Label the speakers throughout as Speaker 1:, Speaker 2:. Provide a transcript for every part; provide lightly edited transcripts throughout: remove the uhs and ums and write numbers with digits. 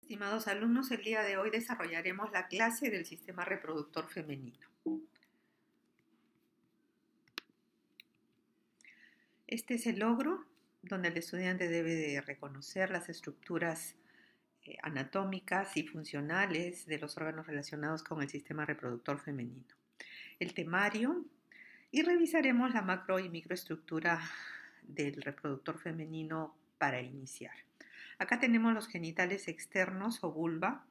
Speaker 1: Estimados alumnos, el día de hoy desarrollaremos la clase del sistema reproductor femenino. Este es el logro donde el estudiante debe de reconocer las estructuras anatómicas y funcionales de los órganos relacionados con el sistema reproductor femenino. El temario y revisaremos la macro y microestructura del reproductor femenino para iniciar. Acá tenemos los genitales externos o vulva.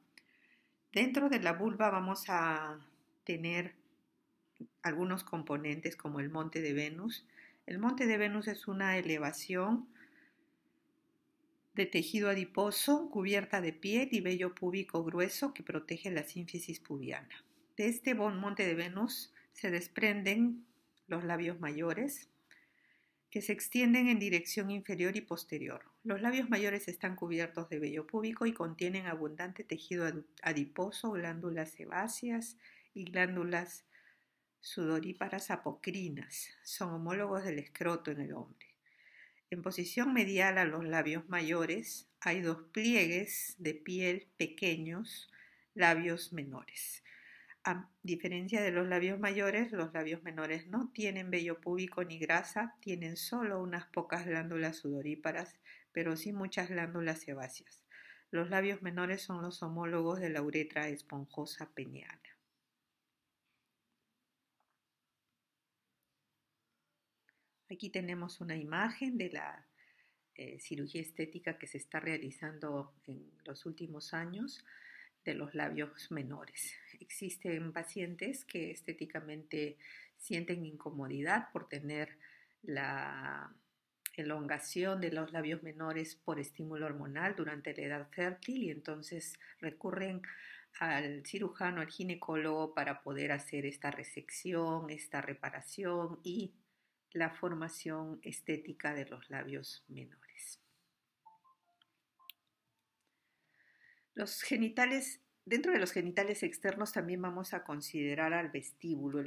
Speaker 1: Dentro de la vulva vamos a tener algunos componentes como el monte de Venus. El monte de Venus es una elevación de tejido adiposo cubierta de piel y vello púbico grueso que protege la sínfisis pubiana. De este monte de Venus se desprenden los labios mayores, que se extienden en dirección inferior y posterior. Los labios mayores están cubiertos de vello púbico y contienen abundante tejido adiposo, glándulas sebáceas y glándulas sudoríparas apocrinas. Son homólogos del escroto en el hombre. En posición medial a los labios mayores hay dos pliegues de piel pequeños, labios menores. A diferencia de los labios menores no tienen vello púbico ni grasa, tienen solo unas pocas glándulas sudoríparas, pero sí muchas glándulas sebáceas. Los labios menores son los homólogos de la uretra esponjosa peneana. Aquí tenemos una imagen de la cirugía estética que se está realizando en los últimos años de los labios menores. Existen pacientes que estéticamente sienten incomodidad por tener la elongación de los labios menores por estímulo hormonal durante la edad fértil y entonces recurren al cirujano, al ginecólogo para poder hacer esta resección, esta reparación y la formación estética de los labios menores. Los genitales, dentro de los genitales externos también vamos a considerar al vestíbulo.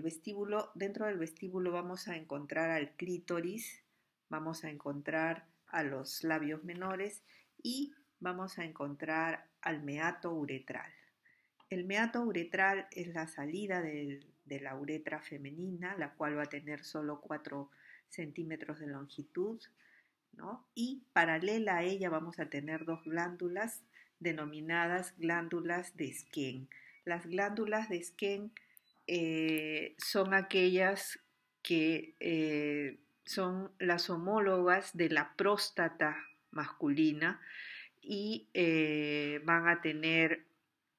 Speaker 1: Dentro del vestíbulo vamos a encontrar al clítoris, vamos a encontrar a los labios menores y vamos a encontrar al meato uretral. El meato uretral es la salida de la uretra femenina, la cual va a tener solo 4 centímetros de longitud, ¿no? Y paralela a ella vamos a tener dos glándulas denominadas glándulas de Skene. Las glándulas de Skene son aquellas que son las homólogas de la próstata masculina y van a tener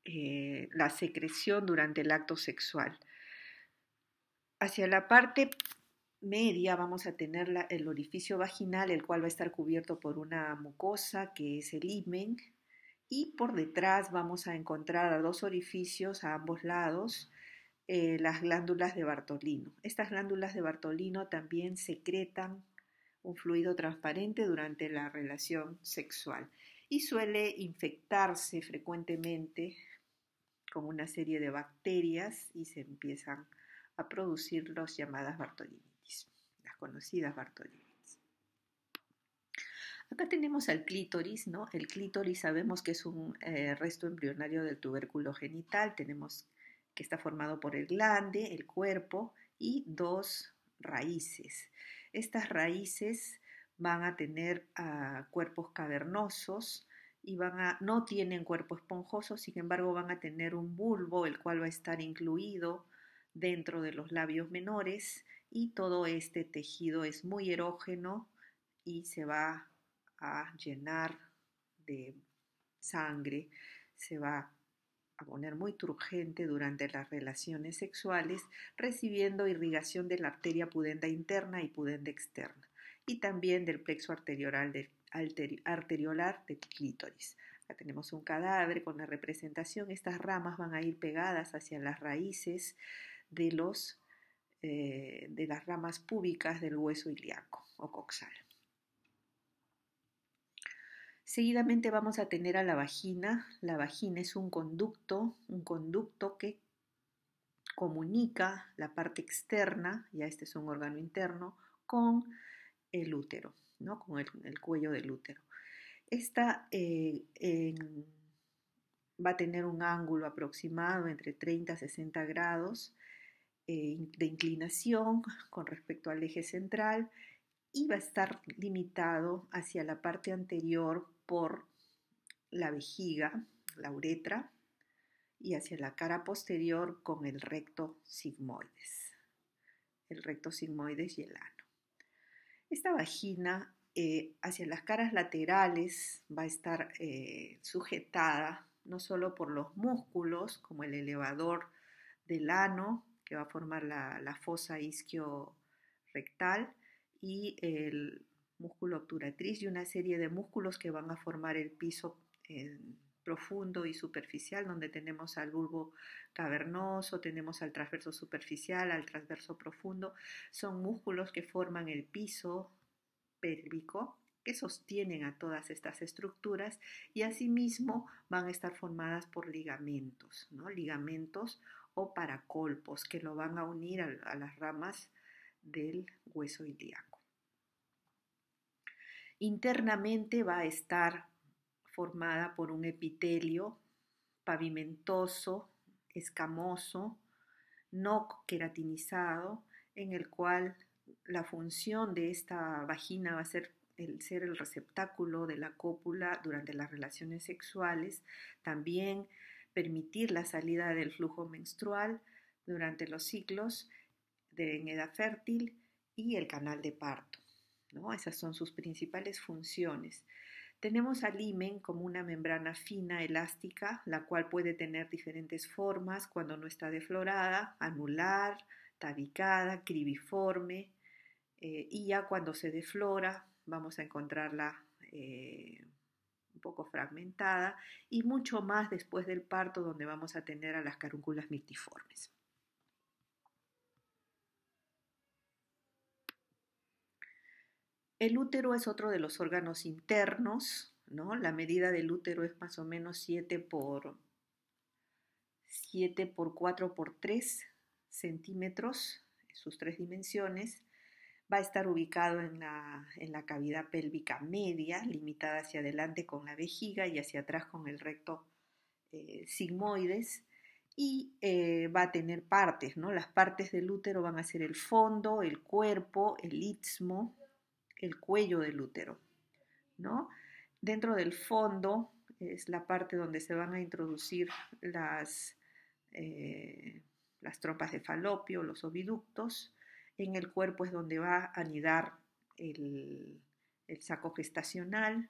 Speaker 1: la secreción durante el acto sexual. Hacia la parte media vamos a tener el orificio vaginal, el cual va a estar cubierto por una mucosa que es el himen, y por detrás vamos a encontrar a dos orificios a ambos lados, las glándulas de Bartolino. Estas glándulas de Bartolino también secretan un fluido transparente durante la relación sexual y suele infectarse frecuentemente con una serie de bacterias y se empiezan a producir las llamadas Bartolinitis, las conocidas Bartolinitis. Acá tenemos al clítoris, ¿no? El clítoris sabemos que es un resto embrionario del tubérculo genital. Tenemos que está formado por el glande, el cuerpo y dos raíces. Estas raíces van a tener cuerpos cavernosos y no tienen cuerpo esponjoso, sin embargo van a tener un bulbo, el cual va a estar incluido dentro de los labios menores y todo este tejido es muy erógeno y se va a llenar de sangre, se va a poner muy turgente durante las relaciones sexuales, recibiendo irrigación de la arteria pudenda interna y pudenda externa, y también del plexo arteriolar del clítoris. Acá tenemos un cadáver con la representación. Estas ramas van a ir pegadas hacia las raíces de las ramas púbicas del hueso ilíaco o coxal. Seguidamente vamos a tener a la vagina. La vagina es un conducto que comunica la parte externa, ya este es un órgano interno, con el útero, ¿no? Con el cuello del útero. Esta va a tener un ángulo aproximado entre 30 a 60 grados de inclinación con respecto al eje central y va a estar limitado hacia la parte anterior por la vejiga, la uretra, y hacia la cara posterior con el recto sigmoides y el ano. Esta vagina hacia las caras laterales va a estar sujetada no solo por los músculos como el elevador del ano, que va a formar la fosa isquio-rectal, y el músculo obturatriz y una serie de músculos que van a formar el piso profundo y superficial, donde tenemos al bulbo cavernoso, tenemos al transverso superficial, al transverso profundo. Son músculos que forman el piso pélvico, que sostienen a todas estas estructuras, y asimismo van a estar formadas por ligamentos, ¿no? Ligamentos o paracolpos que lo van a unir a las ramas del hueso ilíaco. Internamente va a estar formada por un epitelio pavimentoso, escamoso, no queratinizado, en el cual la función de esta vagina va a ser el receptáculo de la cópula durante las relaciones sexuales, también permitir la salida del flujo menstrual durante los ciclos en edad fértil y el canal de parto, ¿no? Esas son sus principales funciones. Tenemos al himen como una membrana fina, elástica, la cual puede tener diferentes formas cuando no está deflorada: anular, tabicada, cribiforme, y ya cuando se deflora vamos a encontrarla un poco fragmentada, y mucho más después del parto, donde vamos a tener a las carúnculas mictiformes. El útero es otro de los órganos internos, ¿no? La medida del útero es más o menos 7 por 4 por 3 centímetros, sus 3 dimensiones. Va a estar ubicado en la cavidad pélvica media, limitada hacia adelante con la vejiga y hacia atrás con el recto sigmoides, y va a tener partes, ¿no? Las partes del útero van a ser el fondo, el cuerpo, el istmo, el cuello del útero, ¿no? Dentro del fondo es la parte donde se van a introducir las trompas de falopio, los oviductos. En el cuerpo es donde va a anidar el saco gestacional.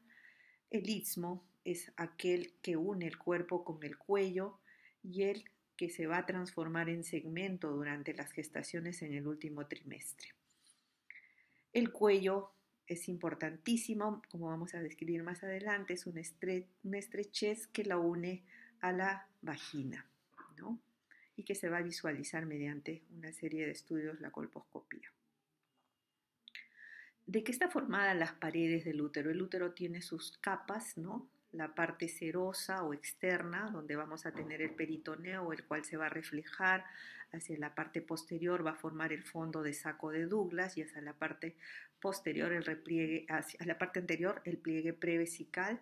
Speaker 1: El istmo es aquel que une el cuerpo con el cuello y el que se va a transformar en segmento durante las gestaciones en el último trimestre. El cuello es importantísimo, como vamos a describir más adelante, es una estrechez que la une a la vagina, ¿no? Y que se va a visualizar mediante una serie de estudios, la colposcopía. ¿De qué está formada las paredes del útero? El útero tiene sus capas, ¿no? La parte serosa o externa, donde vamos a tener el peritoneo, el cual se va a reflejar hacia la parte posterior, va a formar el fondo de saco de Douglas, y hacia la parte posterior el repliegue, hacia la parte anterior el pliegue prevesical.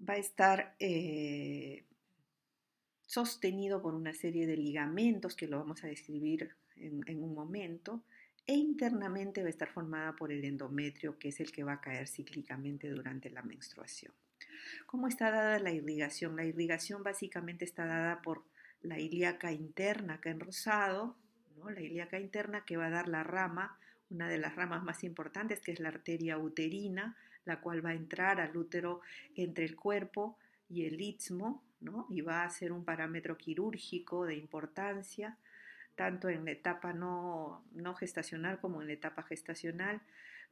Speaker 1: Va a estar sostenido por una serie de ligamentos que lo vamos a describir en un momento, e internamente va a estar formada por el endometrio, que es el que va a caer cíclicamente durante la menstruación. ¿Cómo está dada la irrigación? La irrigación básicamente está dada por la ilíaca interna, acá en rosado, ¿no? La ilíaca interna, que va a dar la rama, una de las ramas más importantes, que es la arteria uterina, la cual va a entrar al útero entre el cuerpo y el istmo, ¿no? Y va a ser un parámetro quirúrgico de importancia, tanto en la etapa no gestacional como en la etapa gestacional.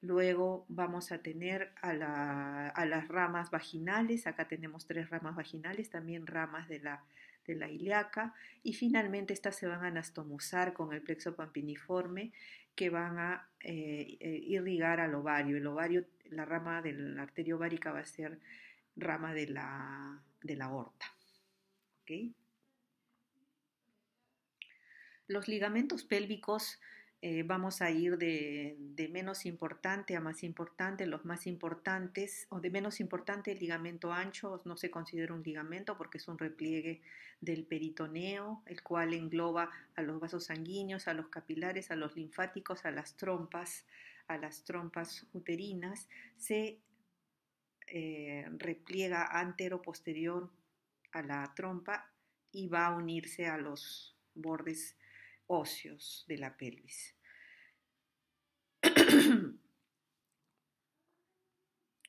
Speaker 1: Luego vamos a tener a las ramas vaginales. Acá tenemos 3 ramas vaginales, también ramas de la ilíaca, y finalmente estas se van a anastomosar con el plexo pampiniforme, que van a irrigar al ovario. El ovario, la rama de la arteria ovárica, va a ser rama de la aorta. ¿Okay? Los ligamentos pélvicos Vamos a ir de menos importante a más importante. Los más importantes, o de menos importante, el ligamento ancho no se considera un ligamento porque es un repliegue del peritoneo, el cual engloba a los vasos sanguíneos, a los capilares, a los linfáticos, a las trompas uterinas. Se repliega antero-posterior a la trompa y va a unirse a los bordes óseos de la pelvis.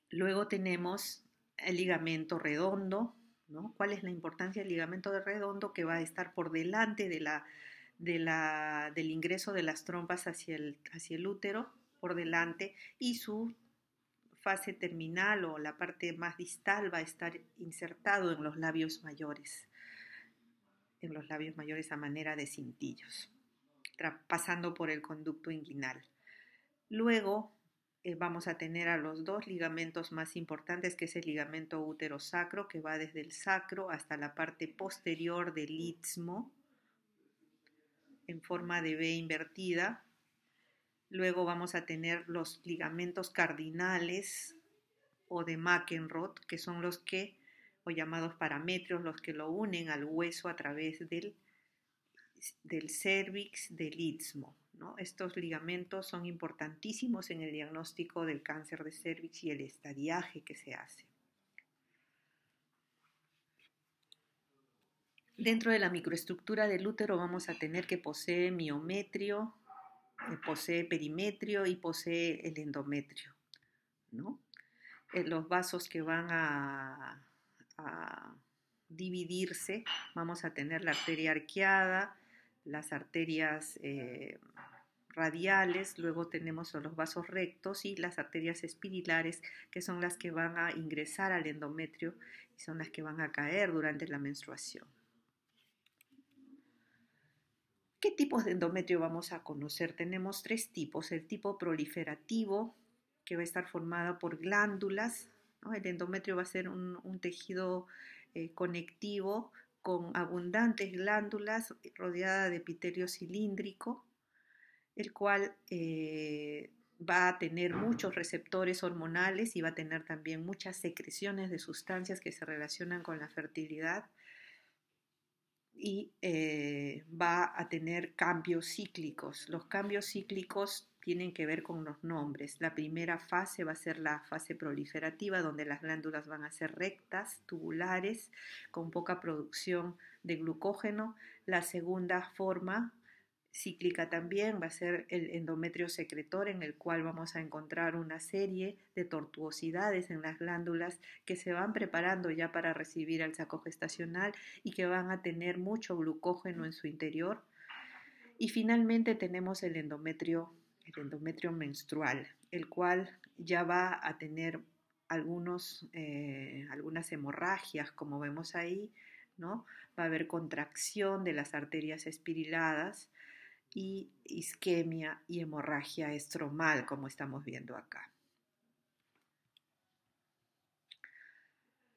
Speaker 1: Luego tenemos el ligamento redondo, ¿no? ¿Cuál es la importancia del ligamento redondo? Que va a estar por delante del ingreso de las trompas hacia el útero, por delante, y su fase terminal o la parte más distal va a estar insertado en los labios mayores a manera de cintillos, pasando por el conducto inguinal. Luego vamos a tener a los dos ligamentos más importantes, que es el ligamento útero-sacro, que va desde el sacro hasta la parte posterior del istmo, en forma de V invertida. Luego vamos a tener los ligamentos cardinales o de McEnroth, que son los que, o llamados parametrios, los que lo unen al hueso a través del cérvix del istmo, ¿no? Estos ligamentos son importantísimos en el diagnóstico del cáncer de cérvix y el estadiaje que se hace. Dentro de la microestructura del útero vamos a tener que posee miometrio, posee perimetrio y posee el endometrio, ¿no? Los vasos que van a dividirse, vamos a tener la arteria arqueada, las arterias radiales, luego tenemos los vasos rectos y las arterias espirilares, que son las que van a ingresar al endometrio y son las que van a caer durante la menstruación. ¿Qué tipos de endometrio vamos a conocer? Tenemos 3 tipos. El tipo proliferativo, que va a estar formado por glándulas, ¿no? El endometrio va a ser un tejido conectivo con abundantes glándulas rodeada de epitelio cilíndrico, el cual va a tener muchos receptores hormonales y va a tener también muchas secreciones de sustancias que se relacionan con la fertilidad y va a tener cambios cíclicos. Los cambios cíclicos tienen que ver con los nombres. La primera fase va a ser la fase proliferativa, donde las glándulas van a ser rectas, tubulares, con poca producción de glucógeno. La segunda forma cíclica también va a ser el endometrio secretor, en el cual vamos a encontrar una serie de tortuosidades en las glándulas que se van preparando ya para recibir el saco gestacional y que van a tener mucho glucógeno en su interior. Y finalmente tenemos el endometrio menstrual, el cual ya va a tener algunas hemorragias, como vemos ahí, ¿no? Va a haber contracción de las arterias espiriladas y isquemia y hemorragia estromal, como estamos viendo acá.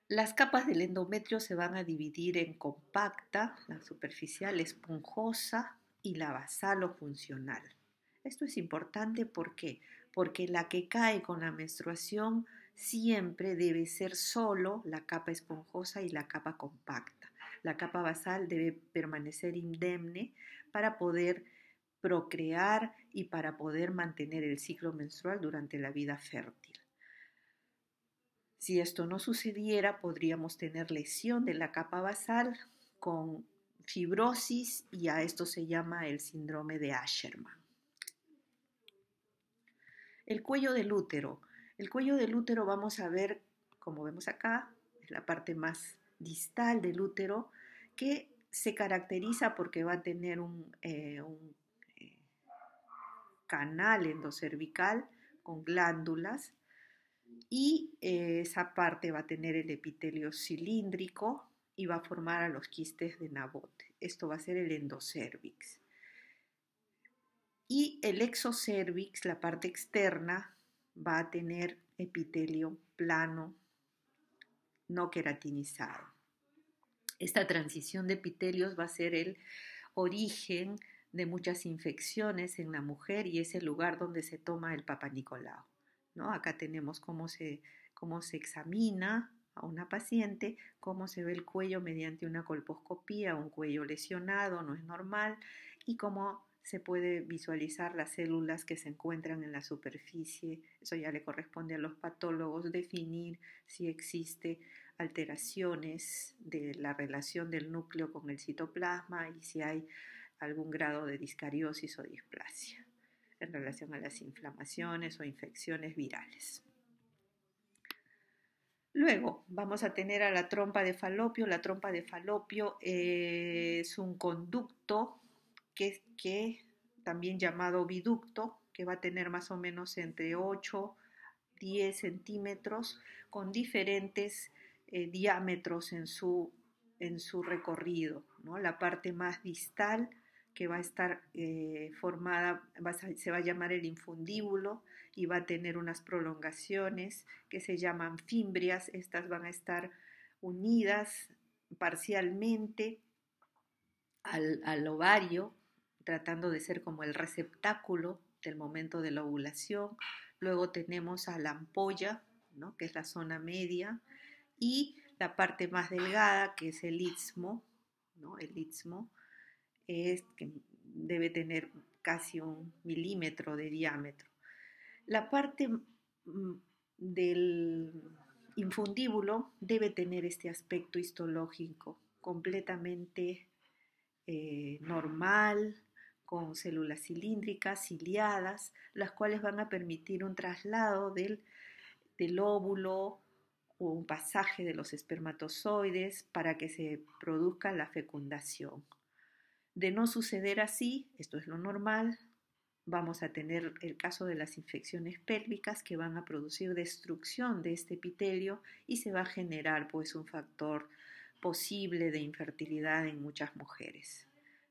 Speaker 1: Las capas del endometrio se van a dividir en compacta, la superficial, esponjosa y la basal o funcional. Esto es importante, ¿por qué? Porque la que cae con la menstruación siempre debe ser solo la capa esponjosa y la capa compacta. La capa basal debe permanecer indemne para poder procrear y para poder mantener el ciclo menstrual durante la vida fértil. Si esto no sucediera, podríamos tener lesión de la capa basal con fibrosis y a esto se llama el síndrome de Asherman. El cuello del útero. El cuello del útero vamos a ver, como vemos acá, es la parte más distal del útero que se caracteriza porque va a tener un canal endocervical con glándulas y esa parte va a tener el epitelio cilíndrico y va a formar a los quistes de Naboth. Esto va a ser el endocérvix. Y el exocérvix, la parte externa, va a tener epitelio plano, no queratinizado. Esta transición de epitelios va a ser el origen de muchas infecciones en la mujer y es el lugar donde se toma el Papa Nicolau, ¿no? Acá tenemos cómo se examina a una paciente, cómo se ve el cuello mediante una colposcopía, un cuello lesionado, no es normal, y cómo se puede visualizar las células que se encuentran en la superficie. Eso ya le corresponde a los patólogos definir si existe alteraciones de la relación del núcleo con el citoplasma y si hay algún grado de discariosis o displasia en relación a las inflamaciones o infecciones virales. Luego vamos a tener a la trompa de Falopio. La trompa de Falopio es un conducto que también llamado viducto, que va a tener más o menos entre 8 10 centímetros con diferentes diámetros en su recorrido, ¿no? La parte más distal que va a estar formada, se va a llamar el infundíbulo y va a tener unas prolongaciones que se llaman fimbrias. Estas van a estar unidas parcialmente al ovario, tratando de ser como el receptáculo del momento de la ovulación. Luego tenemos a la ampolla, ¿no? Que es la zona media, y la parte más delgada, que es el istmo, ¿no? El istmo es que debe tener casi 1 milímetro de diámetro. La parte del infundíbulo debe tener este aspecto histológico completamente normal, con células cilíndricas, ciliadas, las cuales van a permitir un traslado del óvulo o un pasaje de los espermatozoides para que se produzca la fecundación. De no suceder así, esto es lo normal, vamos a tener el caso de las infecciones pélvicas que van a producir destrucción de este epitelio y se va a generar pues un factor posible de infertilidad en muchas mujeres,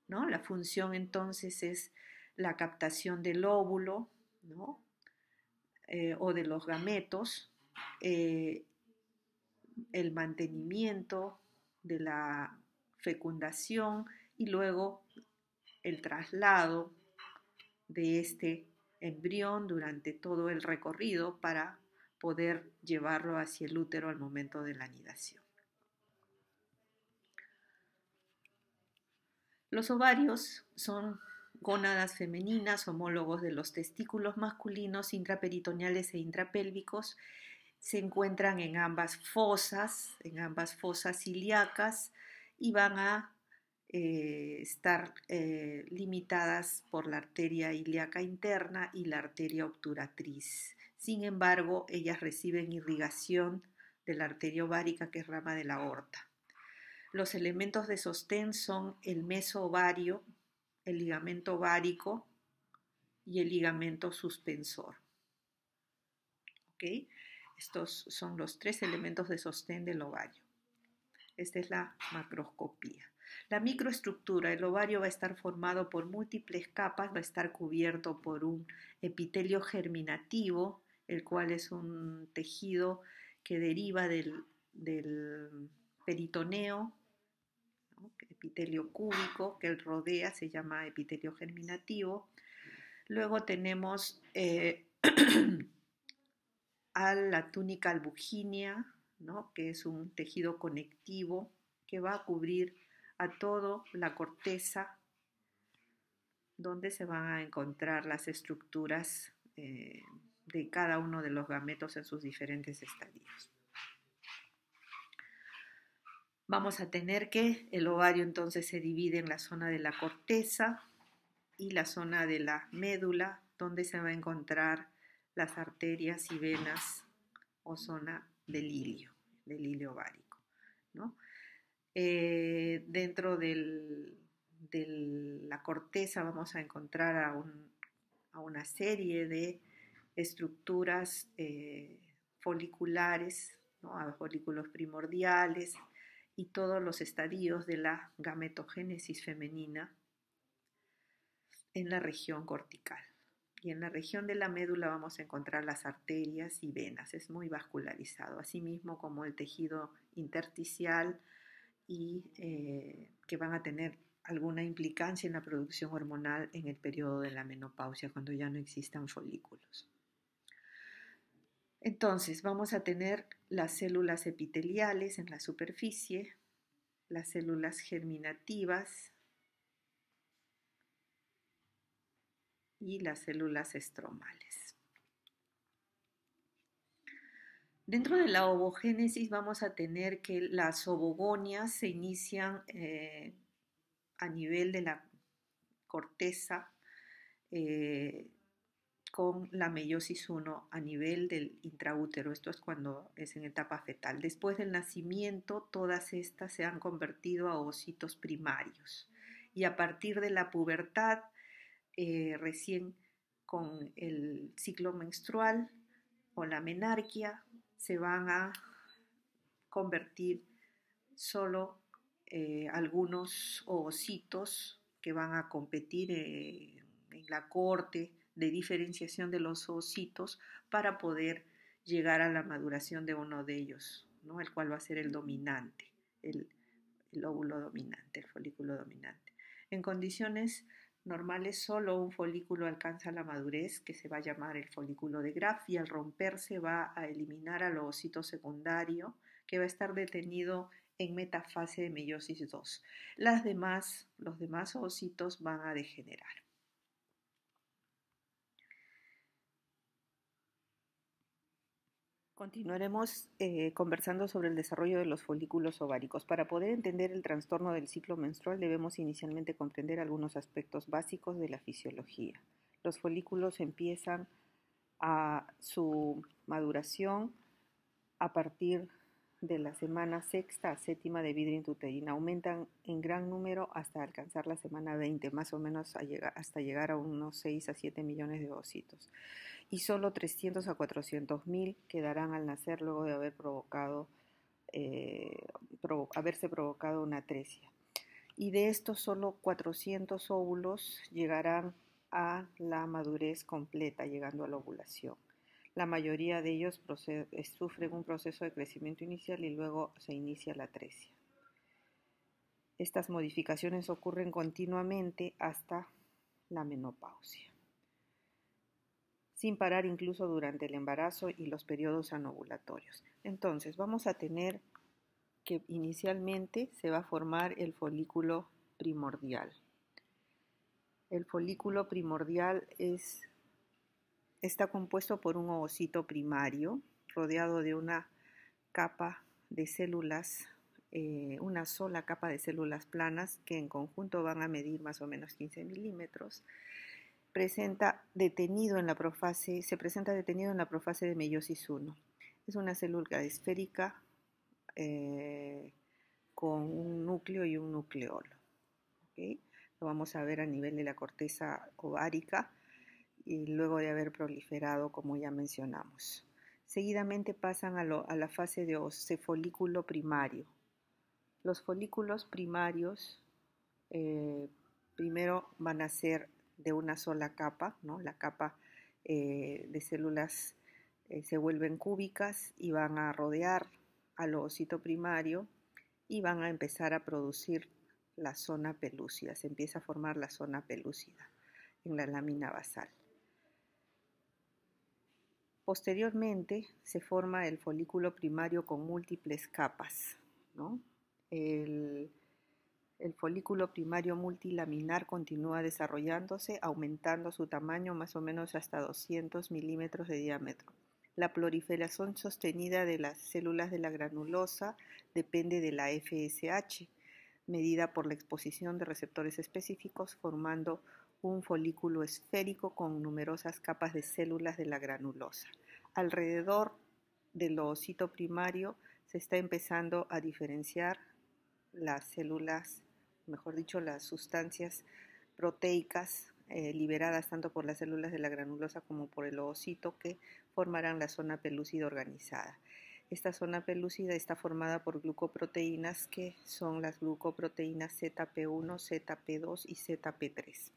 Speaker 1: ¿no? La función entonces es la captación del óvulo, ¿no? O de los gametos, el mantenimiento de la fecundación y luego el traslado de este embrión durante todo el recorrido para poder llevarlo hacia el útero al momento de la anidación. Los ovarios son gónadas femeninas, homólogos de los testículos masculinos intraperitoneales e intrapélvicos. Se encuentran en ambas fosas ilíacas y van a estar limitadas por la arteria ilíaca interna y la arteria obturatriz. Sin embargo, ellas reciben irrigación de la arteria ovárica, que es rama de la aorta. Los elementos de sostén son el mesoovario, el ligamento ovárico y el ligamento suspensor. ¿Okay? Estos son los 3 elementos de sostén del ovario. Esta es la macroscopía. La microestructura, el ovario va a estar formado por múltiples capas, va a estar cubierto por un epitelio germinativo, el cual es un tejido que deriva del peritoneo, ¿no? Epitelio cúbico que rodea, se llama epitelio germinativo. Luego tenemos a la túnica albugínea, ¿no? Que es un tejido conectivo que va a cubrir a toda la corteza, donde se van a encontrar las estructuras de cada uno de los gametos en sus diferentes estadios. Vamos a tener que el ovario entonces se divide en la zona de la corteza y la zona de la médula, donde se va a encontrar las arterias y venas o zona del hilio ovárico, ¿no? Dentro de la corteza vamos a encontrar a una serie de estructuras foliculares, ¿no? A folículos primordiales y todos los estadios de la gametogénesis femenina en la región cortical. Y en la región de la médula vamos a encontrar las arterias y venas. Es muy vascularizado, asimismo como el tejido intersticial y que van a tener alguna implicancia en la producción hormonal en el periodo de la menopausia, cuando ya no existan folículos. Entonces, vamos a tener las células epiteliales en la superficie, las células germinativas y las células estromales. Dentro de la ovogénesis vamos a tener que las ovogonias se inician a nivel de la corteza con la meiosis 1 a nivel del intraútero. Esto es cuando es en etapa fetal. Después del nacimiento, todas estas se han convertido a ovocitos primarios. Y a partir de la pubertad, recién con el ciclo menstrual o la menarquia, se van a convertir solo algunos ovocitos que van a competir en la corte de diferenciación de los ovocitos para poder llegar a la maduración de uno de ellos, ¿no? El cual va a ser el dominante, el óvulo dominante, el folículo dominante. En condiciones normales solo un folículo alcanza la madurez, que se va a llamar el folículo de Graf, y al romperse va a eliminar al ovocito secundario, que va a estar detenido en metafase de meiosis 2. Los demás ovocitos van a degenerar. Continuaremos conversando sobre el desarrollo de los folículos ováricos. Para poder entender el trastorno del ciclo menstrual debemos inicialmente comprender algunos aspectos básicos de la fisiología. Los folículos empiezan a su maduración a partir de la semana sexta a séptima de vida intrauterina. Aumentan en gran número hasta alcanzar la semana 20, más o menos hasta llegar a unos 6 a 7 millones de ovocitos. Y solo 300 a 400 mil quedarán al nacer luego de haberse provocado una atresia. Y de estos solo 400 óvulos llegarán a la madurez completa, llegando a la ovulación. La mayoría de ellos sufren un proceso de crecimiento inicial y luego se inicia la atresia. Estas modificaciones ocurren continuamente hasta la menopausia, sin parar incluso durante el embarazo y los periodos anovulatorios. Entonces, vamos a tener que inicialmente se va a formar el folículo primordial. El folículo primordial está compuesto por un ovocito primario rodeado de una capa de células, una sola capa de células planas que en conjunto van a medir más o menos 15 milímetros. Se presenta detenido en la profase de meiosis 1. Es una célula esférica con un núcleo y un nucleolo. ¿Okay? Lo vamos a ver a nivel de la corteza ovárica y luego de haber proliferado, como ya mencionamos. Seguidamente pasan a la fase de folículo primario. Los folículos primarios primero van a ser de una sola capa, ¿no? La capa de células se vuelven cúbicas y van a rodear al ovocito primario y van a empezar a producir la zona pelúcida. Se empieza a formar la zona pelúcida en la lámina basal. Posteriormente se forma el folículo primario con múltiples capas, ¿no? El folículo primario multilaminar continúa desarrollándose, aumentando su tamaño más o menos hasta 200 milímetros de diámetro. La proliferación sostenida de las células de la granulosa depende de la FSH, medida por la exposición de receptores específicos, formando un folículo esférico con numerosas capas de células de la granulosa. Alrededor del ovocito primario se está empezando a diferenciar las células, mejor dicho, las sustancias proteicas liberadas tanto por las células de la granulosa como por el ovocito, que formarán la zona pelúcida organizada. Esta zona pelúcida está formada por glucoproteínas, que son las glucoproteínas ZP1, ZP2 y ZP3.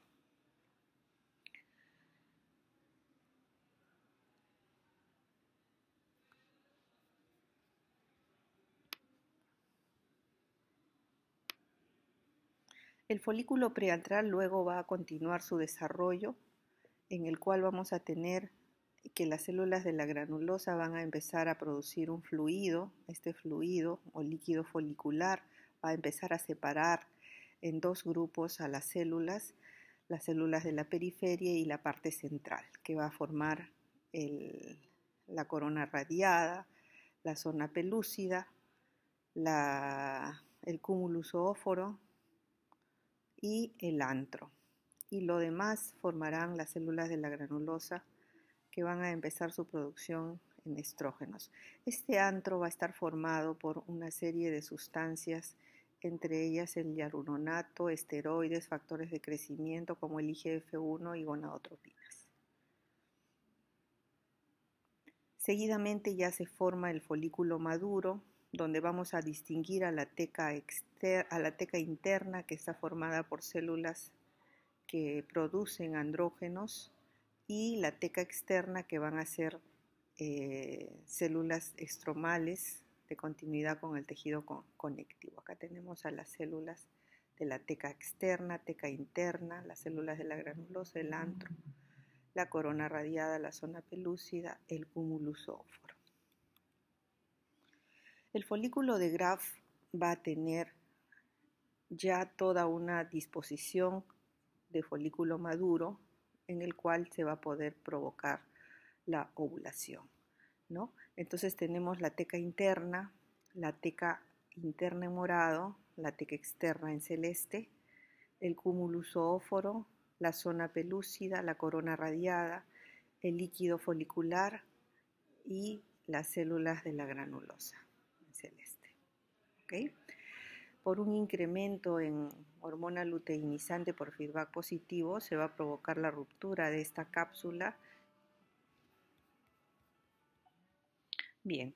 Speaker 1: El folículo preantral luego va a continuar su desarrollo, en el cual vamos a tener que las células de la granulosa van a empezar a producir un fluido. Este fluido o líquido folicular va a empezar a separar en dos grupos a las células de la periferia y la parte central, que va a formar la corona radiada, la zona pelúcida, el cúmulus oóforo y el antro. Y lo demás formarán las células de la granulosa, que van a empezar su producción en estrógenos. Este antro va a estar formado por una serie de sustancias, entre ellas el hialuronato, esteroides, factores de crecimiento como el IGF-1 y gonadotropinas. Seguidamente ya se forma el folículo maduro, donde vamos a distinguir a la teca interna, que está formada por células que producen andrógenos, y la teca externa, que van a ser células estromales de continuidad con el tejido conectivo. Acá tenemos a las células de la teca externa, teca interna, las células de la granulosa, el antro, la corona radiada, la zona pelúcida, el cúmulus oóforo. El folículo de Graf va a tener ya toda una disposición de folículo maduro, en el cual se va a poder provocar la ovulación, ¿no? Entonces tenemos la teca interna en morado, la teca externa en celeste, el cúmulus oóforo, la zona pelúcida, la corona radiada, el líquido folicular y las células de la granulosa en celeste. ¿Okay? Por un incremento en hormona luteinizante por feedback positivo, se va a provocar la ruptura de esta cápsula. Bien,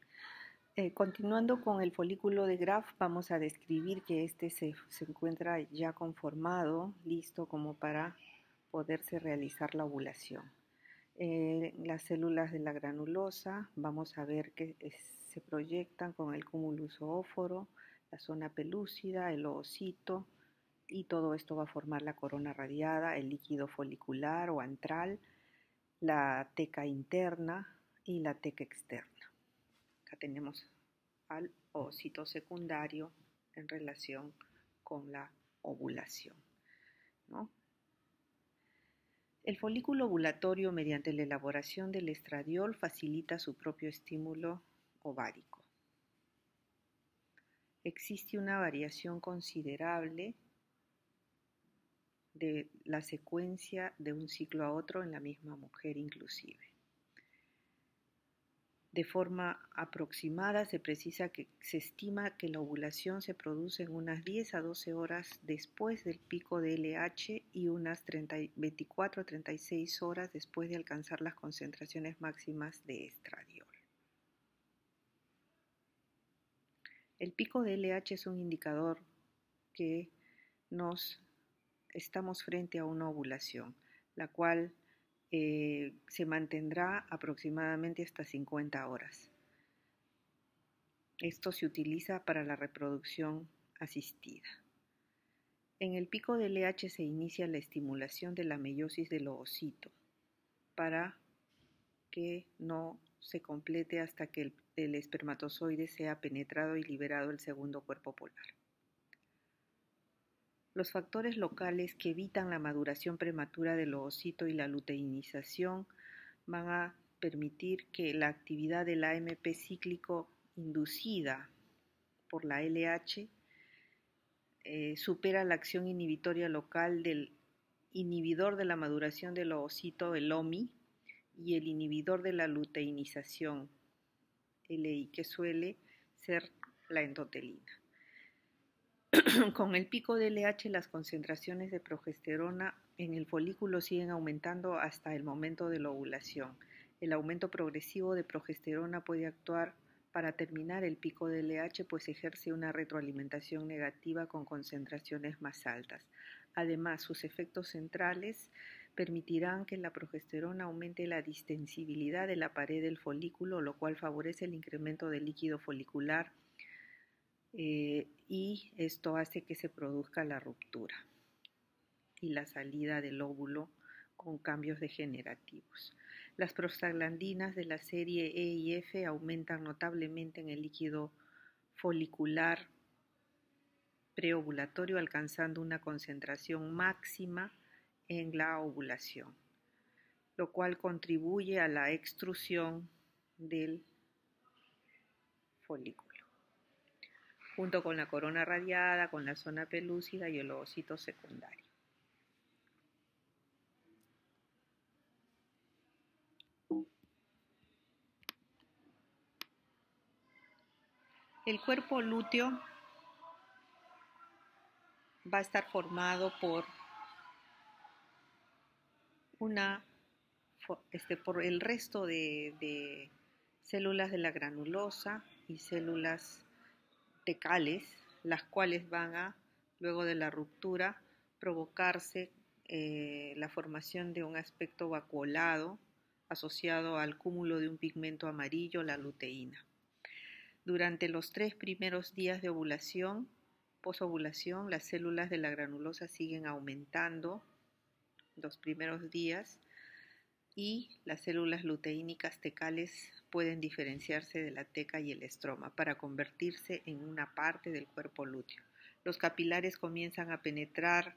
Speaker 1: continuando con el folículo de Graf, vamos a describir que este se encuentra ya conformado, listo como para poderse realizar la ovulación. Las células de la granulosa, vamos a ver que se proyectan con el cúmulus oóforo, la zona pelúcida, el oocito, y todo esto va a formar la corona radiada, el líquido folicular o antral, la teca interna y la teca externa. Acá tenemos al oocito secundario en relación con la ovulación, ¿no? El folículo ovulatorio, mediante la elaboración del estradiol, facilita su propio estímulo ovárico. Existe una variación considerable de la secuencia de un ciclo a otro en la misma mujer inclusive. De forma aproximada se estima que la ovulación se produce en unas 10 a 12 horas después del pico de LH y unas 24 a 36 horas después de alcanzar las concentraciones máximas de estradiol. El pico de LH es un indicador que estamos frente a una ovulación, la cual se mantendrá aproximadamente hasta 50 horas. Esto se utiliza para la reproducción asistida. En el pico de LH se inicia la estimulación de la meiosis del oocito para que no se complete hasta que el espermatozoide sea penetrado y liberado el segundo cuerpo polar. Los factores locales que evitan la maduración prematura del oocito y la luteinización van a permitir que la actividad del AMP cíclico inducida por la LH supera la acción inhibitoria local del inhibidor de la maduración del oocito, el OMI, y el inhibidor de la luteinización, LI, que suele ser la endotelina. Con el pico de LH, las concentraciones de progesterona en el folículo siguen aumentando hasta el momento de la ovulación. El aumento progresivo de progesterona puede actuar para terminar el pico de LH, pues ejerce una retroalimentación negativa con concentraciones más altas. Además, sus efectos centrales permitirán que la progesterona aumente la distensibilidad de la pared del folículo, lo cual favorece el incremento del líquido folicular, y esto hace que se produzca la ruptura. y la salida del óvulo con cambios degenerativos. Las prostaglandinas de la serie E y F aumentan notablemente en el líquido folicular preovulatorio, alcanzando una concentración máxima en la ovulación, lo cual contribuye a la extrusión del folículo, junto con la corona radiada, con la zona pelúcida y el ovocito secundario. El cuerpo lúteo va a estar formado por por el resto de células de la granulosa y células tecales, las cuales van a, luego de la ruptura, provocarse la formación de un aspecto vacuolado asociado al cúmulo de un pigmento amarillo, la luteína. Durante los 3 primeros días de ovulación, posovulación, las células de la granulosa siguen aumentando los primeros días y las células luteínicas tecales pueden diferenciarse de la teca y el estroma para convertirse en una parte del cuerpo lúteo. Los capilares comienzan a penetrar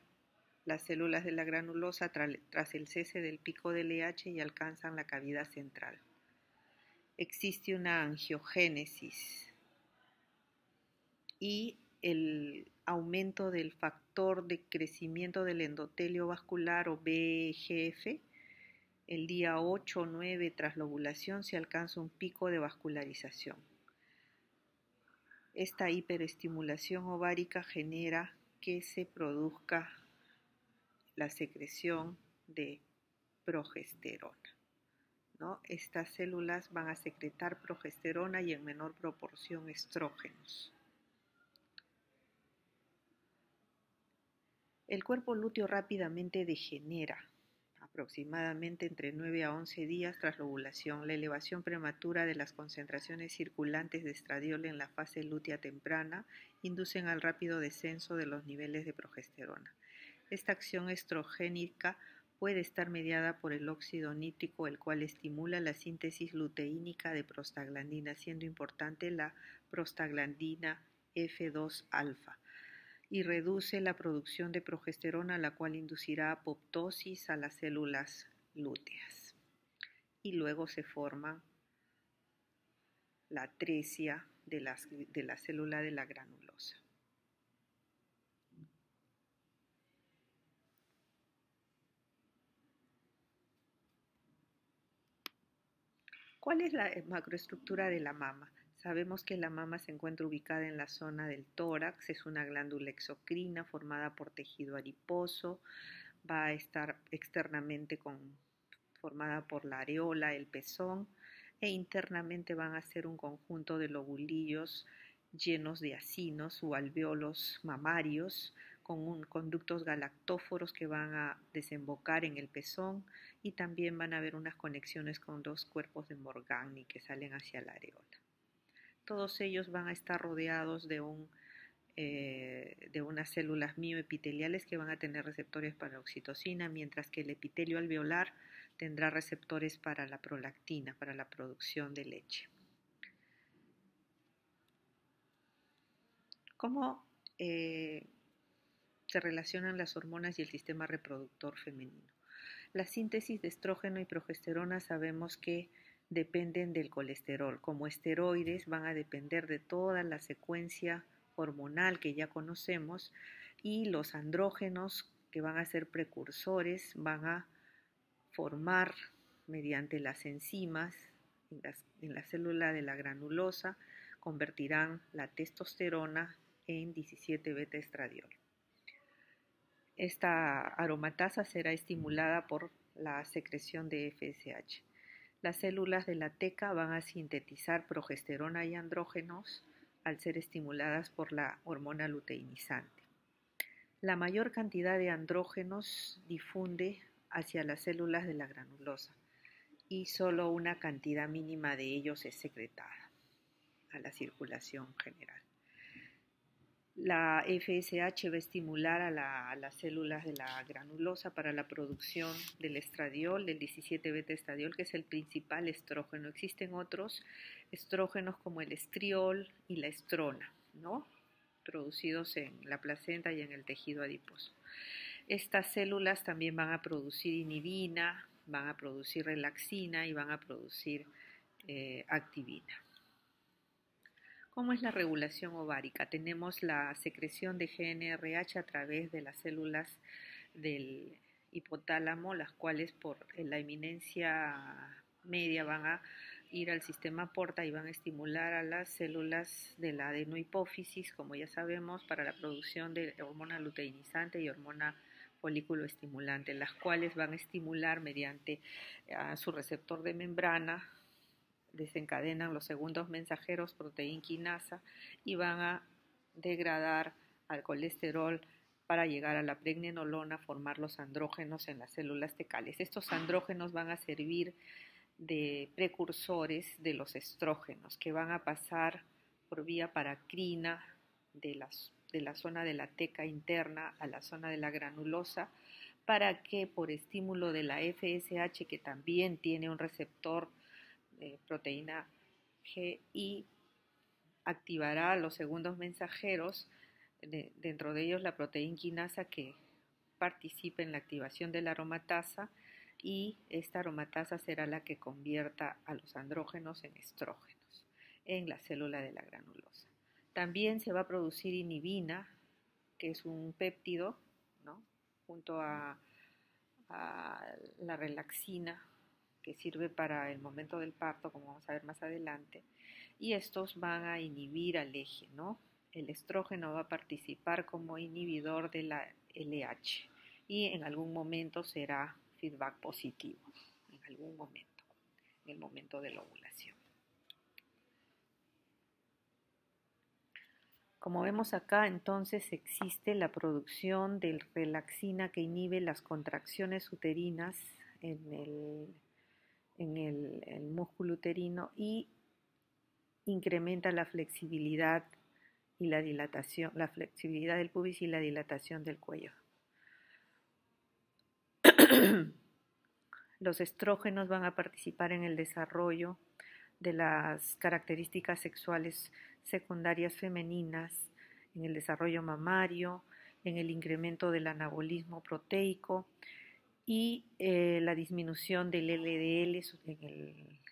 Speaker 1: las células de la granulosa tras el cese del pico del LH y alcanzan la cavidad central. Existe una angiogénesis y el aumento del factor de crecimiento del endotelio vascular o VEGF. El día 8 o 9 tras la ovulación se alcanza un pico de vascularización. Esta hiperestimulación ovárica genera que se produzca la secreción de progesterona, ¿no? Estas células van a secretar progesterona y en menor proporción estrógenos. El cuerpo lúteo rápidamente degenera, aproximadamente entre 9 a 11 días tras la ovulación. La elevación prematura de las concentraciones circulantes de estradiol en la fase lútea temprana inducen al rápido descenso de los niveles de progesterona. Esta acción estrogénica puede estar mediada por el óxido nítrico, el cual estimula la síntesis luteínica de prostaglandina, siendo importante la prostaglandina F2-alfa, y reduce la producción de progesterona, la cual inducirá apoptosis a las células lúteas. Y luego se forma la atresia de la célula de la granulosa. ¿Cuál es la macroestructura de la mama? Sabemos que la mama se encuentra ubicada en la zona del tórax, es una glándula exocrina formada por tejido adiposo, va a estar externamente formada por la areola, el pezón, e internamente van a ser un conjunto de lobulillos llenos de acinos o alvéolos mamarios con conductos galactóforos que van a desembocar en el pezón, y también van a haber unas conexiones con 2 cuerpos de Morgagni que salen hacia la areola. Todos ellos van a estar rodeados de unas células mioepiteliales que van a tener receptores para oxitocina, mientras que el epitelio alveolar tendrá receptores para la prolactina, para la producción de leche. ¿Cómo se relacionan las hormonas y el sistema reproductor femenino? La síntesis de estrógeno y progesterona sabemos que dependen del colesterol. Como esteroides van a depender de toda la secuencia hormonal que ya conocemos, y los andrógenos, que van a ser precursores, van a formar mediante las enzimas en la célula de la granulosa, convertirán la testosterona en 17-beta-estradiol. Esta aromatasa será estimulada por la secreción de FSH. Las células de la teca van a sintetizar progesterona y andrógenos al ser estimuladas por la hormona luteinizante. La mayor cantidad de andrógenos difunde hacia las células de la granulosa y solo una cantidad mínima de ellos es secretada a la circulación general. La FSH va a estimular a las células de la granulosa para la producción del estradiol, del 17-beta-estradiol, que es el principal estrógeno. Existen otros estrógenos como el estriol y la estrona, ¿no?, producidos en la placenta y en el tejido adiposo. Estas células también van a producir inhibina, van a producir relaxina y van a producir activina. ¿Cómo es la regulación ovárica? Tenemos la secreción de GnRH a través de las células del hipotálamo, las cuales por la eminencia media van a ir al sistema porta y van a estimular a las células de la adenohipófisis, como ya sabemos, para la producción de hormona luteinizante y hormona folículo estimulante, las cuales van a estimular mediante su receptor de membrana, desencadenan los segundos mensajeros proteína quinasa y van a degradar al colesterol para llegar a la pregnenolona, formar los andrógenos en las células tecales. Estos andrógenos van a servir de precursores de los estrógenos que van a pasar por vía paracrina de la zona de la teca interna a la zona de la granulosa, para que por estímulo de la FSH, que también tiene un receptor proteína G, y activará los segundos mensajeros, dentro de ellos la proteína quinasa, que participa en la activación de la aromatasa, y esta aromatasa será la que convierta a los andrógenos en estrógenos en la célula de la granulosa. También se va a producir inhibina, que es un péptido, ¿no?, junto a la relaxina, que sirve para el momento del parto, como vamos a ver más adelante, y estos van a inhibir al eje, ¿no? El estrógeno va a participar como inhibidor de la LH y en algún momento será feedback positivo, en algún momento, en el momento de la ovulación. Como vemos acá, entonces existe la producción de relaxina que inhibe las contracciones uterinas en el músculo uterino y incrementa la flexibilidad y la dilatación, la flexibilidad del pubis y la dilatación del cuello. Los estrógenos van a participar en el desarrollo de las características sexuales secundarias femeninas, en el desarrollo mamario, en el incremento del anabolismo proteico y la disminución del LDL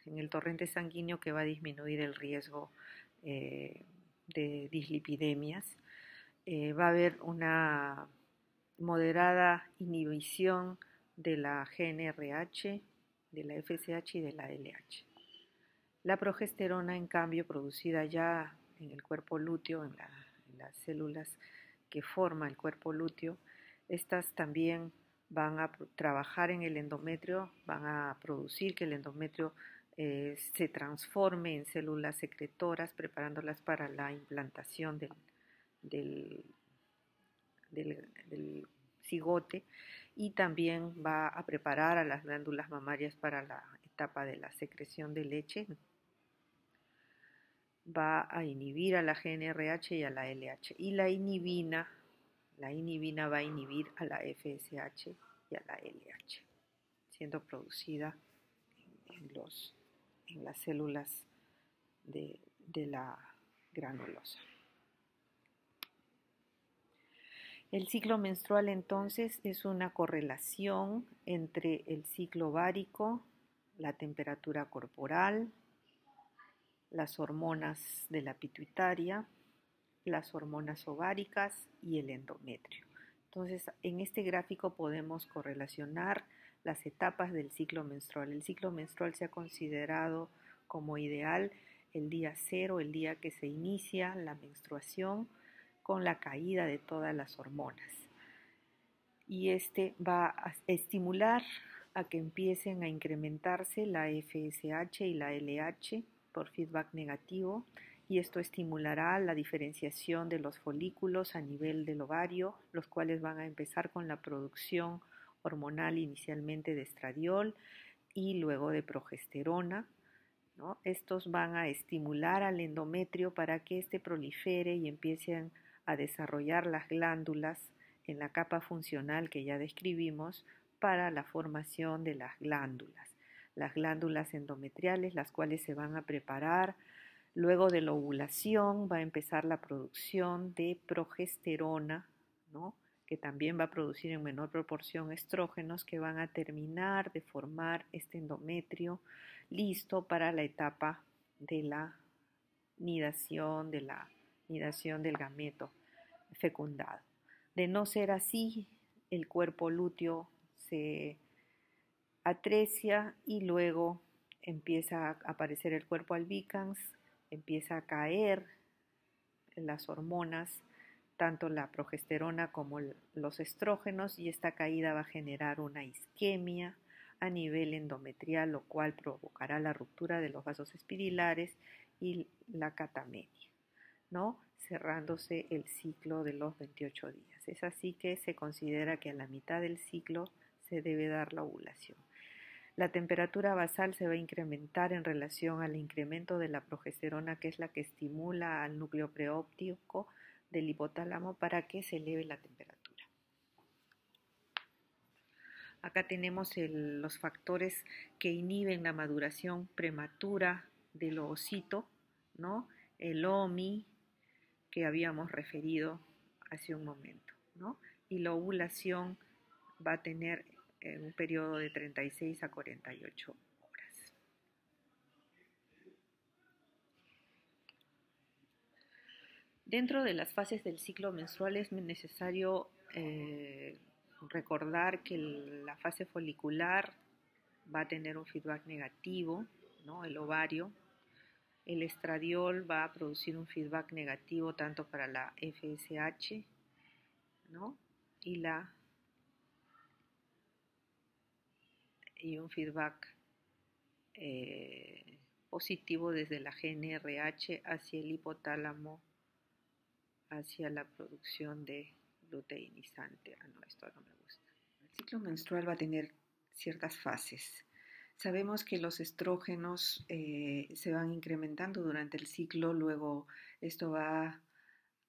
Speaker 1: en el torrente sanguíneo, que va a disminuir el riesgo de dislipidemias. Va a haber una moderada inhibición de la GnRH, de la FSH y de la LH. La progesterona, en cambio, producida ya en el cuerpo lúteo, en las células que forman el cuerpo lúteo, estas también van a trabajar en el endometrio, van a producir que el endometrio se transforme en células secretoras, preparándolas para la implantación del cigote, y también va a preparar a las glándulas mamarias para la etapa de la secreción de leche. Va a inhibir a la GnRH y a la LH, y la inhibina va a inhibir a la FSH y a la LH, siendo producida en las células de la granulosa. El ciclo menstrual, entonces, es una correlación entre el ciclo ovárico, la temperatura corporal, las hormonas de la pituitaria, las hormonas ováricas y el endometrio. Entonces, en este gráfico podemos correlacionar las etapas del ciclo menstrual. El ciclo menstrual se ha considerado como ideal el día 0, el día que se inicia la menstruación, con la caída de todas las hormonas. Y este va a estimular a que empiecen a incrementarse la FSH y la LH por feedback negativo, y esto estimulará la diferenciación de los folículos a nivel del ovario, los cuales van a empezar con la producción hormonal inicialmente de estradiol y luego de progesterona, ¿no? Estos van a estimular al endometrio para que éste prolifere y empiecen a desarrollar las glándulas en la capa funcional que ya describimos para la formación de las glándulas endometriales, las cuales se van a preparar. Luego de la ovulación va a empezar la producción de progesterona, ¿no? Que también va a producir en menor proporción estrógenos que van a terminar de formar este endometrio listo para la etapa de la nidación, del gameto fecundado. De no ser así, el cuerpo lúteo se atresia y luego empieza a aparecer el cuerpo albicans, empieza a caer las hormonas, tanto la progesterona como los estrógenos, y esta caída va a generar una isquemia a nivel endometrial, lo cual provocará la ruptura de los vasos epidilares y la catamenia, ¿no? Cerrándose el ciclo de los 28 días. Es así que se considera que a la mitad del ciclo se debe dar la ovulación. La temperatura basal se va a incrementar en relación al incremento de la progesterona, que es la que estimula al núcleo preóptico del hipotálamo para que se eleve la temperatura. Acá tenemos los factores que inhiben la maduración prematura del ovocito, ¿no? El OMI, que habíamos referido hace un momento, ¿no? Y la ovulación va a tener un periodo de 36 a 48 horas. Dentro de las fases del ciclo menstrual es necesario recordar que la fase folicular va a tener un feedback negativo, ¿no? El ovario. El estradiol va a producir un feedback negativo tanto para la FSH, ¿no? y un feedback positivo desde la GnRH hacia el hipotálamo, hacia la producción de luteinizante. No, esto no me gusta. El ciclo menstrual va a tener ciertas fases. Sabemos que los estrógenos se van incrementando durante el ciclo, luego esto va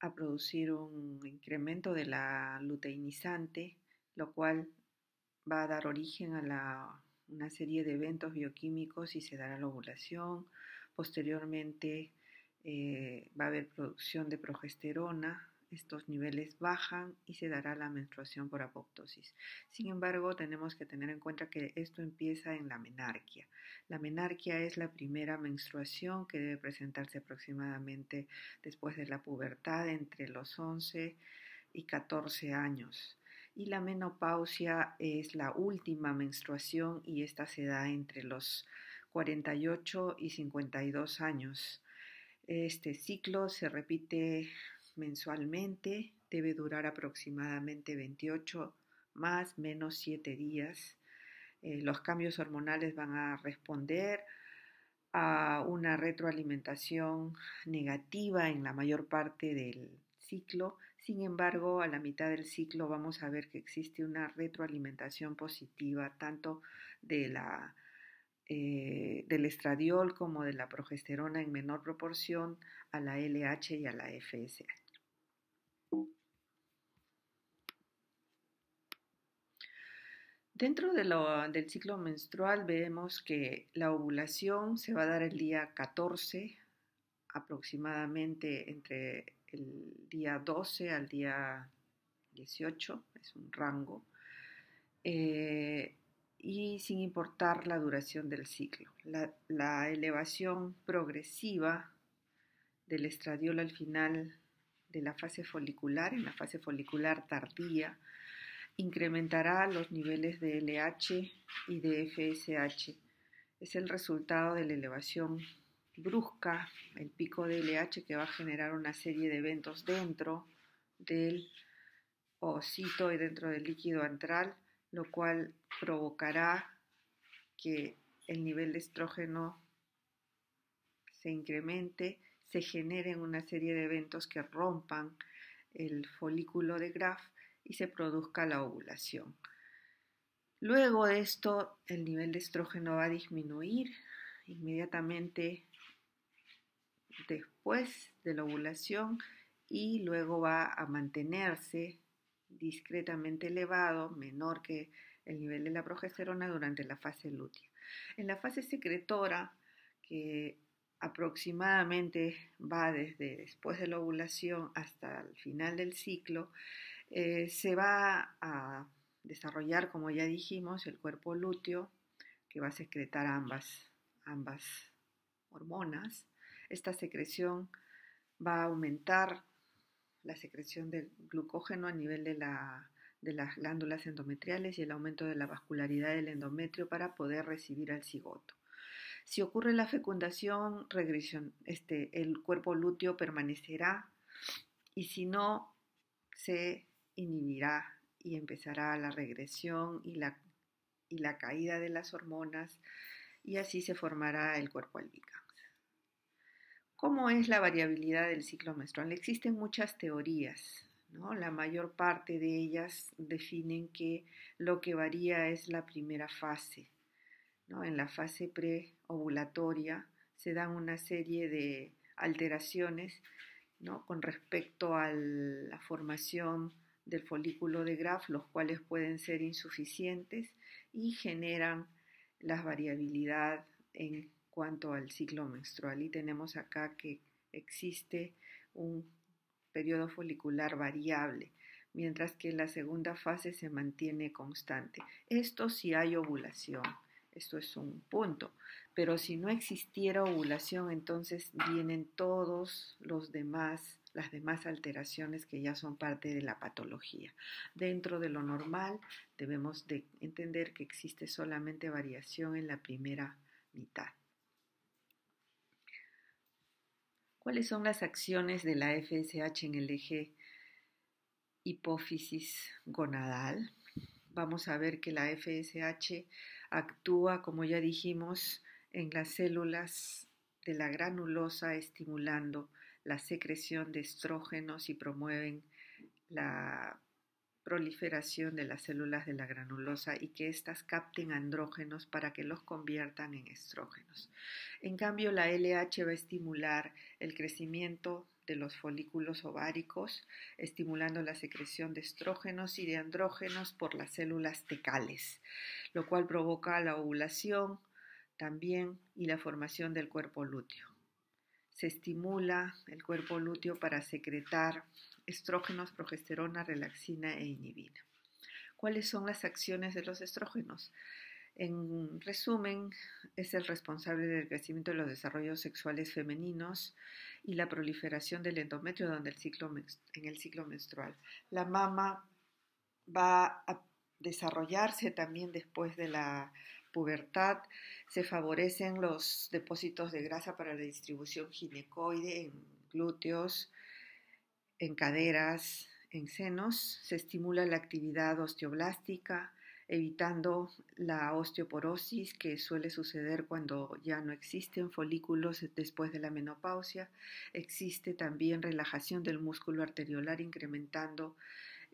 Speaker 1: a producir un incremento de la luteinizante, lo cual va a dar origen a una serie de eventos bioquímicos y se dará la ovulación. Posteriormente va a haber producción de progesterona, estos niveles bajan y se dará la menstruación por apoptosis. Sin embargo, tenemos que tener en cuenta que esto empieza en la menarquia. La menarquia es la primera menstruación que debe presentarse aproximadamente después de la pubertad, entre los 11 y 14 años. Y la menopausia es la última menstruación y esta se da entre los 48 y 52 años. Este ciclo se repite mensualmente, debe durar aproximadamente 28 más menos 7 días. Los cambios hormonales van a responder a una retroalimentación negativa en la mayor parte del ciclo. Sin embargo, a la mitad del ciclo vamos a ver que existe una retroalimentación positiva tanto del estradiol como de la progesterona en menor proporción a la LH y a la FSH. Dentro del ciclo menstrual vemos que la ovulación se va a dar el día 14, aproximadamente entre el día 12 al día 18, es un rango, y sin importar la duración del ciclo. La elevación progresiva del estradiol al final de la fase folicular, en la fase folicular tardía, incrementará los niveles de LH y de FSH. Es el resultado de la elevación brusca, el pico de LH, que va a generar una serie de eventos dentro del ovocito y dentro del líquido antral, lo cual provocará que el nivel de estrógeno se incremente, se generen una serie de eventos que rompan el folículo de Graf y se produzca la ovulación. Luego de esto, el nivel de estrógeno va a disminuir inmediatamente después de la ovulación y luego va a mantenerse discretamente elevado, menor que el nivel de la progesterona durante la fase lútea. En la fase secretora, que aproximadamente va desde después de la ovulación hasta el final del ciclo, se va a desarrollar, como ya dijimos, el cuerpo lúteo, que va a secretar ambas hormonas. Esta secreción va a aumentar la secreción del glucógeno a nivel de las glándulas endometriales y el aumento de la vascularidad del endometrio para poder recibir al cigoto. Si ocurre la fecundación, el cuerpo lúteo permanecerá, y si no, se inhibirá y empezará la regresión y la caída de las hormonas, y así se formará el cuerpo albicans. ¿Cómo es la variabilidad del ciclo menstrual? Existen muchas teorías, ¿no? La mayor parte de ellas definen que lo que varía es la primera fase, ¿no? En la fase preovulatoria se dan una serie de alteraciones, ¿no? Con respecto a la formación del folículo de Graf, los cuales pueden ser insuficientes y generan la variabilidad en cuanto al ciclo menstrual. Y tenemos acá que existe un periodo folicular variable, mientras que la segunda fase se mantiene constante. Esto si hay ovulación. Esto es un punto, pero si no existiera ovulación, entonces vienen las demás alteraciones que ya son parte de la patología. Dentro de lo normal, debemos de entender que existe solamente variación en la primera mitad. ¿Cuáles son las acciones de la FSH en el eje hipófisis gonadal? Vamos a ver que la FSH actúa, como ya dijimos, en las células de la granulosa, estimulando la secreción de estrógenos y promueven la proliferación de las células de la granulosa y que éstas capten andrógenos para que los conviertan en estrógenos. En cambio, la LH va a estimular el crecimiento de los folículos ováricos, estimulando la secreción de estrógenos y de andrógenos por las células tecales, lo cual provoca la ovulación también y la formación del cuerpo lúteo. Se estimula el cuerpo lúteo para secretar estrógenos, progesterona, relaxina e inhibina. ¿Cuáles son las acciones de los estrógenos? En resumen, es el responsable del crecimiento de los desarrollos sexuales femeninos y la proliferación del endometrio en el ciclo menstrual. La mama va a desarrollarse también después de la pubertad. Se favorecen los depósitos de grasa para la distribución ginecoide en glúteos, en caderas, en senos. Se estimula la actividad osteoblástica, evitando la osteoporosis que suele suceder cuando ya no existen folículos después de la menopausia. Existe también relajación del músculo arteriolar, incrementando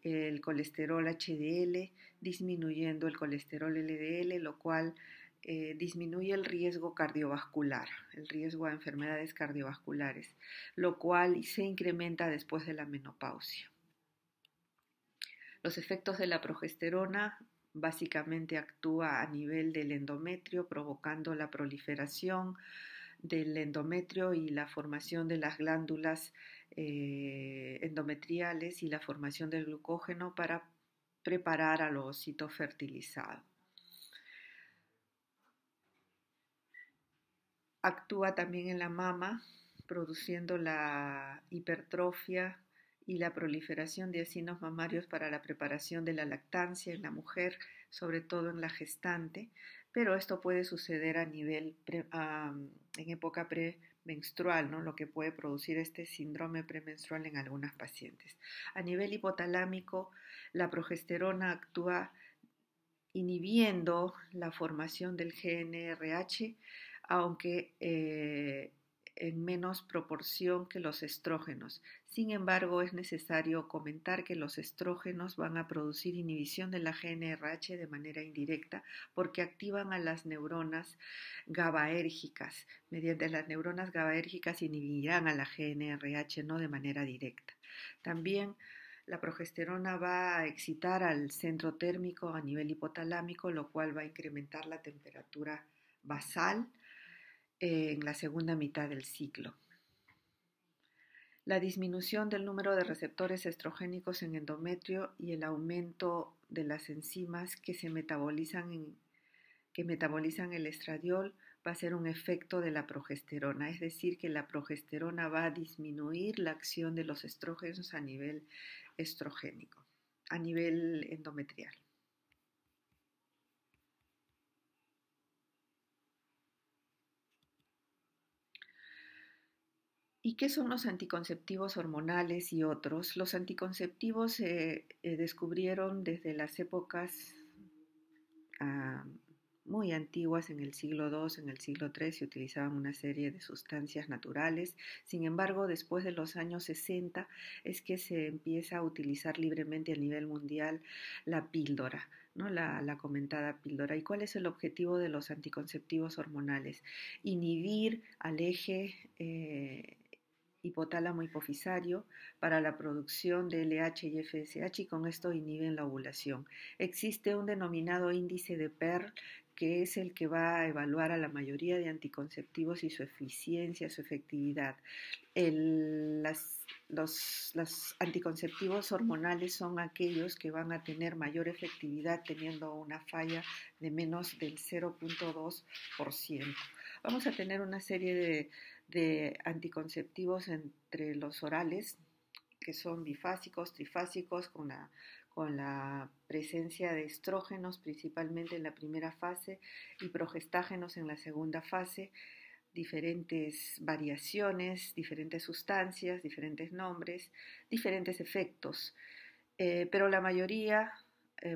Speaker 1: el colesterol HDL, disminuyendo el colesterol LDL, lo cual disminuye el riesgo cardiovascular, el riesgo a enfermedades cardiovasculares, lo cual se incrementa después de la menopausia. Los efectos de la progesterona básicamente actúa a nivel del endometrio, provocando la proliferación del endometrio y la formación de las glándulas endometriales y la formación del glucógeno para preparar al ovocito fertilizado. Actúa también en la mama, produciendo la hipertrofia y la proliferación de acinos mamarios para la preparación de la lactancia en la mujer, sobre todo en la gestante, pero esto puede suceder a nivel en época premenstrual, ¿no? Lo que puede producir este síndrome premenstrual en algunas pacientes. A nivel hipotalámico, la progesterona actúa inhibiendo la formación del GnRH, aunque en menos proporción que los estrógenos. Sin embargo, es necesario comentar que los estrógenos van a producir inhibición de la GNRH de manera indirecta porque activan a las neuronas GABAérgicas. Mediante las neuronas GABAérgicas inhibirán a la GNRH, no de manera directa. También la progesterona va a excitar al centro térmico a nivel hipotalámico, lo cual va a incrementar la temperatura basal en la segunda mitad del ciclo. La disminución del número de receptores estrogénicos en endometrio y el aumento de las enzimas que metabolizan el estradiol va a ser un efecto de la progesterona, es decir, que la progesterona va a disminuir la acción de los estrógenos a nivel estrogénico, a nivel endometrial. ¿Y qué son los anticonceptivos hormonales y otros? Los anticonceptivos se descubrieron desde las épocas ah, muy antiguas, en el siglo II, en el siglo III, se utilizaban una serie de sustancias naturales. Sin embargo, después de los años 60 es que se empieza a utilizar libremente a nivel mundial la píldora, ¿no? La comentada píldora. ¿Y cuál es el objetivo de los anticonceptivos hormonales? Inhibir al eje hipotálamo hipofisario para la producción de LH y FSH y con esto inhiben la ovulación. Existe un denominado índice de Pearl que es el que va a evaluar a la mayoría de anticonceptivos y su eficiencia, su efectividad. Los anticonceptivos hormonales son aquellos que van a tener mayor efectividad teniendo una falla de menos del 0.2%. Vamos a tener una serie de anticonceptivos entre los orales, que son bifásicos, trifásicos, con la presencia de estrógenos principalmente en la primera fase y progestágenos en la segunda fase, diferentes variaciones, diferentes sustancias, diferentes nombres, diferentes efectos, pero la mayoría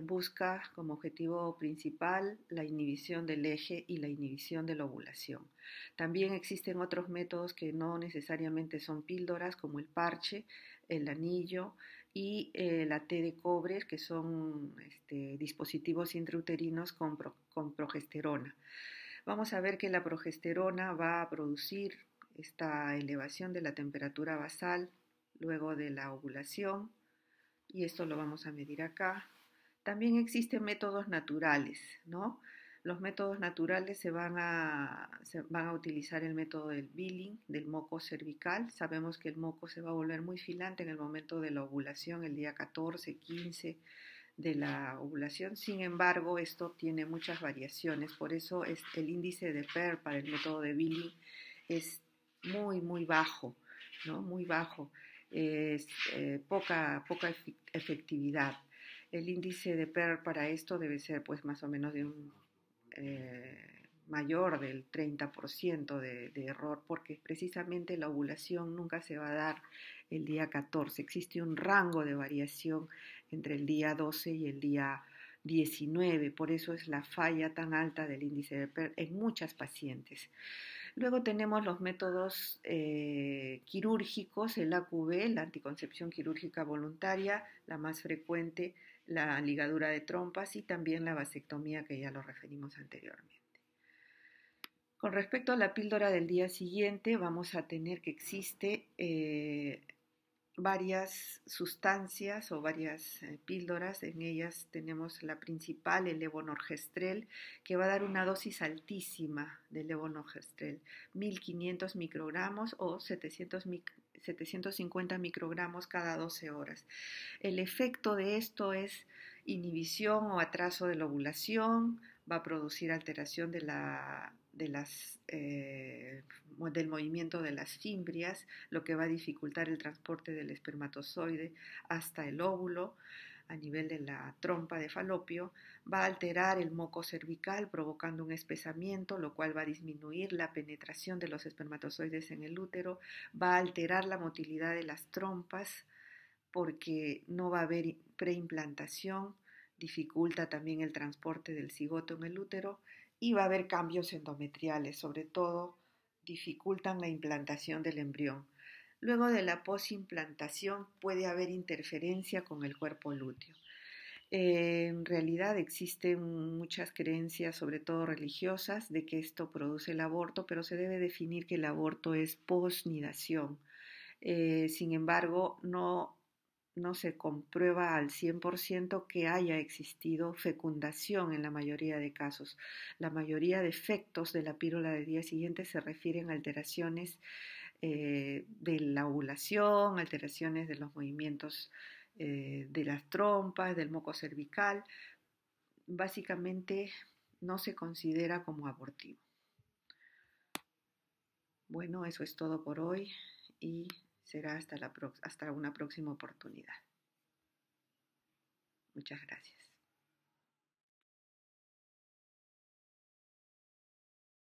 Speaker 1: busca como objetivo principal la inhibición del eje y la inhibición de la ovulación. También existen otros métodos que no necesariamente son píldoras, como el parche, el anillo y la T de cobre, que son dispositivos intrauterinos con progesterona. Vamos a ver que la progesterona va a producir esta elevación de la temperatura basal luego de la ovulación, y esto lo vamos a medir acá. También existen métodos naturales, ¿no? Los métodos naturales se van a utilizar el método del Billing, del moco cervical. Sabemos que el moco se va a volver muy filante en el momento de la ovulación, el día 14, 15 de la ovulación. Sin embargo, esto tiene muchas variaciones, por eso el índice de PER para el método de Billing es muy, muy bajo, ¿no? Muy bajo, es poca efectividad. El índice de PER para esto debe ser pues más o menos de un mayor del 30% de error, porque precisamente la ovulación nunca se va a dar el día 14. Existe un rango de variación entre el día 12 y el día 19, por eso es la falla tan alta del índice de PER en muchas pacientes. Luego tenemos los métodos quirúrgicos, el AQV, la anticoncepción quirúrgica voluntaria, la más frecuente, la ligadura de trompas y también la vasectomía, que ya lo referimos anteriormente. Con respecto a la píldora del día siguiente, vamos a tener que existe varias sustancias o varias píldoras. En ellas tenemos la principal, el levonorgestrel, que va a dar una dosis altísima de levonorgestrel, 1500 microgramos o 750 microgramos cada 12 horas. El efecto de esto es inhibición o atraso de la ovulación, va a producir alteración del movimiento de las fimbrias, lo que va a dificultar el transporte del espermatozoide hasta el óvulo a nivel de la trompa de falopio, va a alterar el moco cervical provocando un espesamiento, lo cual va a disminuir la penetración de los espermatozoides en el útero, va a alterar la motilidad de las trompas porque no va a haber preimplantación, dificulta también el transporte del cigoto en el útero y va a haber cambios endometriales, sobre todo dificultan la implantación del embrión. Luego de la posimplantación puede haber interferencia con el cuerpo lúteo. En realidad existen muchas creencias, sobre todo religiosas, de que esto produce el aborto, pero se debe definir que el aborto es posnidación. Sin embargo, no se comprueba al 100% que haya existido fecundación en la mayoría de casos. La mayoría de efectos de la píldora del día siguiente se refieren a alteraciones de la ovulación, alteraciones de los movimientos de las trompas, del moco cervical. Básicamente no se considera como abortivo. Bueno, eso es todo por hoy y será hasta una próxima oportunidad. Muchas gracias.